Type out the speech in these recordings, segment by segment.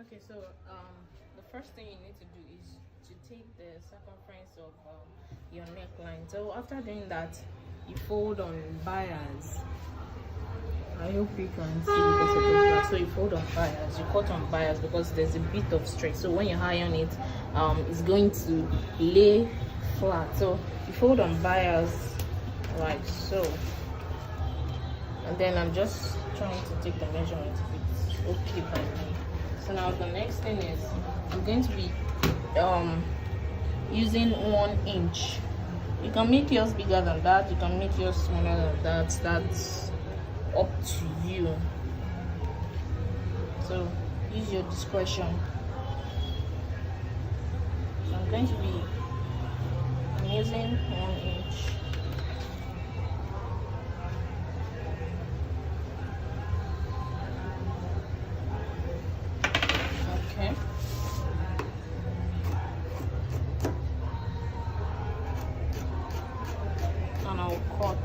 Okay, so the first thing you need to do is to take the circumference of your neckline. So after doing that, you fold on bias. I hope you can see because of this black. So you fold on bias, you cut on bias because there's a bit of stretch. So when you iron it, it's going to lay flat. So you fold on bias like so, and then I'm just trying to take the measurement if it's okay by me. So now the next thing is I'm going to be using 1 inch. You can make yours bigger than that, you can make yours smaller than that. That's up to you, so use your discretion. So I'm going to be using 1 inch. Okay, and I'll cut.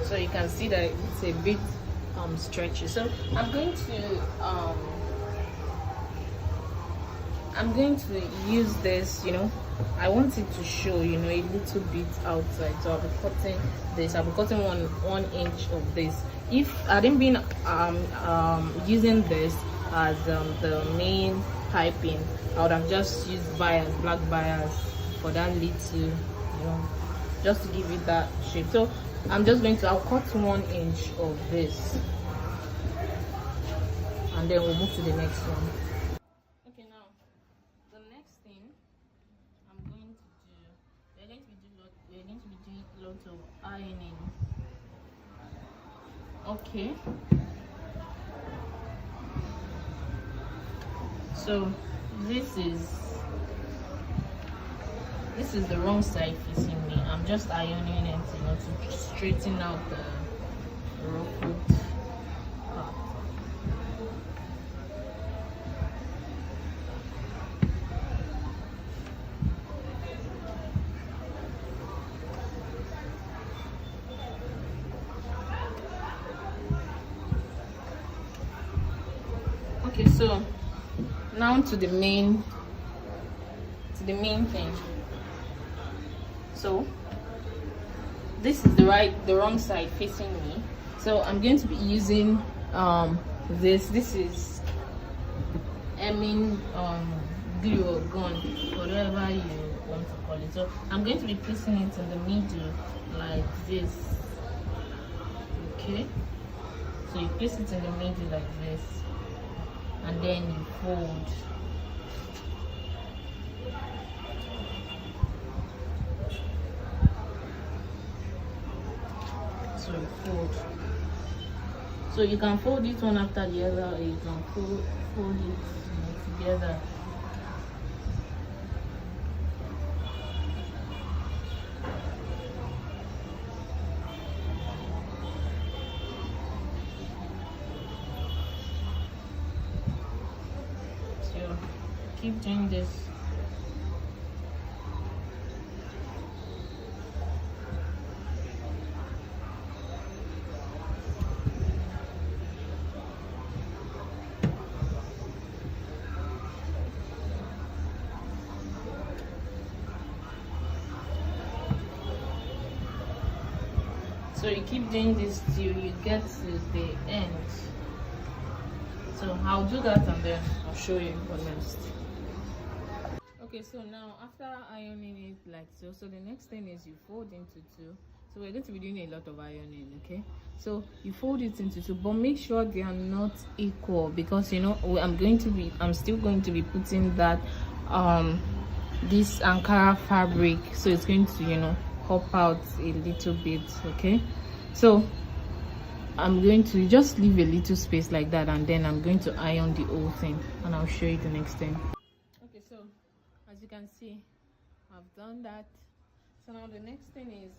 So you can see that it's a bit stretchy. So I'm going to use this, I want it to show, a little bit outside. So I'll be cutting this. I'll be cutting one inch of this. If I didn't been using this as the main piping, I would have just used bias, black bias for that little, just to give it that shape. So I'm just I'll cut 1 inch of this, and then we'll move to the next one. Okay, now the next thing I'm going to do, we're going to be doing lots of ironing. Okay, so this is the wrong side facing me. I'm just ironing it, to straighten out the ruffled part. Okay, so now to the main thing. So this is the wrong side facing me, so I'm going to be using this is glue or gun, whatever you want to call it. So I'm going to be placing it in the middle like this. Okay, so you place it in the middle like this, and then you fold. Fold. So you can fold it one after the other, or you can fold it together. So keep doing this. So you keep doing this till you get to the end. So I'll do that and then I'll show you what next. Okay, so now after ironing it like so, the next thing is you fold into two. So we're going to be doing a lot of ironing, okay? So you fold it into two, but make sure they are not equal, because I'm still going to be putting that this Ankara fabric, so it's going to pop out a little bit. Okay, so I'm going to just leave a little space like that, and then I'm going to iron the whole thing, and I'll show you the next thing. Okay, so as you can see, I've done that. So now the next thing is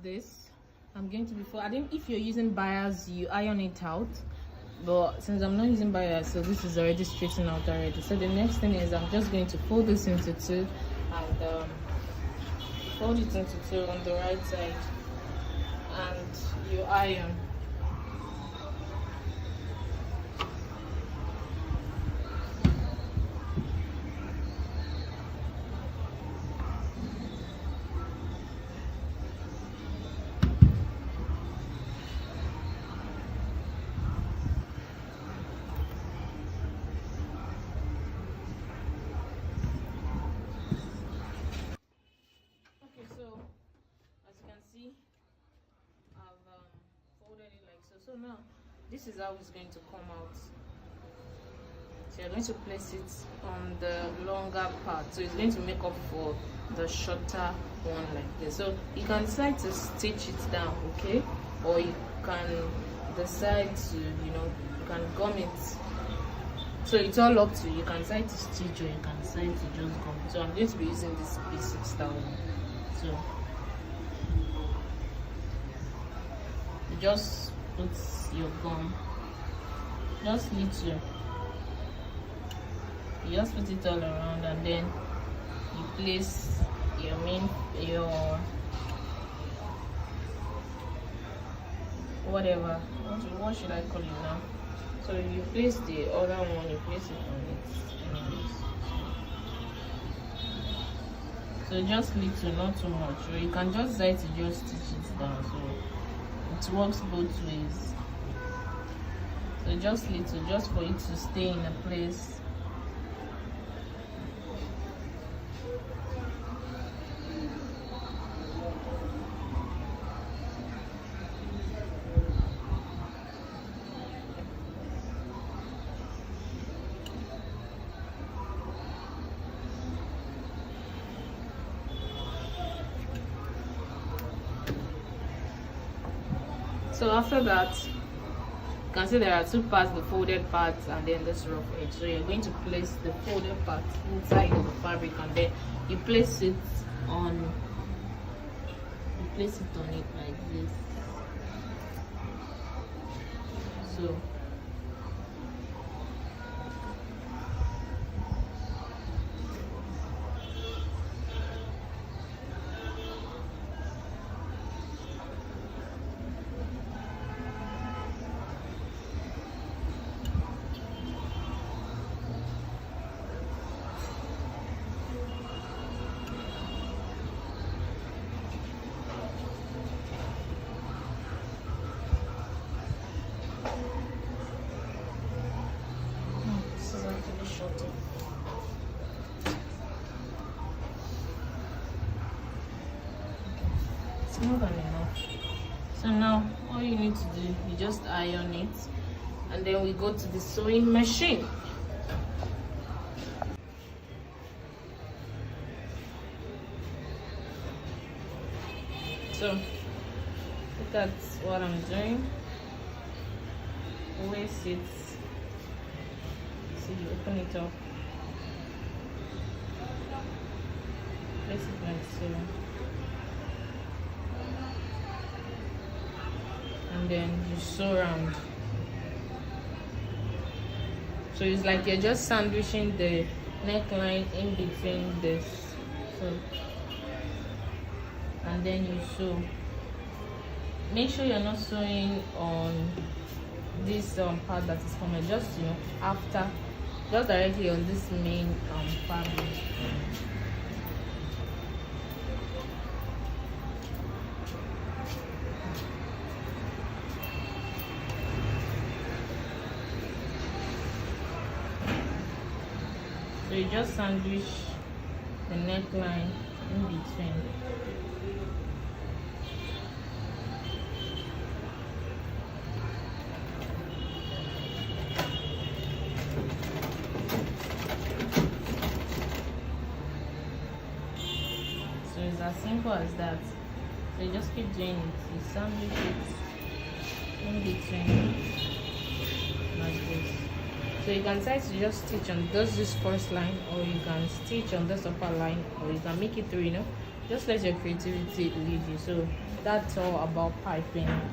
this. I'm going to before, I think if you're using bias, you iron it out, but since I'm not using bias, so this is already straightened out already. So the next thing is I'm just going to fold this into two, and fold it into two on the right side, and you iron. Folded it like so. So now this is how it's going to come out. So you're going to place it on the longer part, so it's going to make up for the shorter one like this. So you can decide to stitch it down, okay, or you can decide to, you can gum it. So it's all up to you. You can decide to stitch, or you can decide to just gum. So I'm going to be using this basic style. So just put your gum, just little, you just put it all around, and then you place your whatever, what should I call it now? So you place the other one, you place it on it anyways. So just little, not too much, or you can just decide to just stitch it down. So it works both ways. So just little, just for it to stay in a place. So after that, you can see there are two parts, the folded parts and then this rough edge. So you're going to place the folded part inside of the fabric, and then you place it on it like this. So it's more than enough. So now all you need to do, you just iron it, and then we go to the sewing machine. So look at what I'm doing. Waist it. See, you open it up, place it like so, and then you sew around. So it's like you're just sandwiching the neckline in between this. So, and then you sew. Make sure you're not sewing on this part that is coming, just after, just directly on this main fabric. So you just sandwich the neckline in between. So it's as simple as that. So you just keep doing it. You sandwich it in between like this. So you can decide to just stitch on this first line, or you can stitch on this upper line, or you can make it through, just let your creativity lead you. So that's all about piping.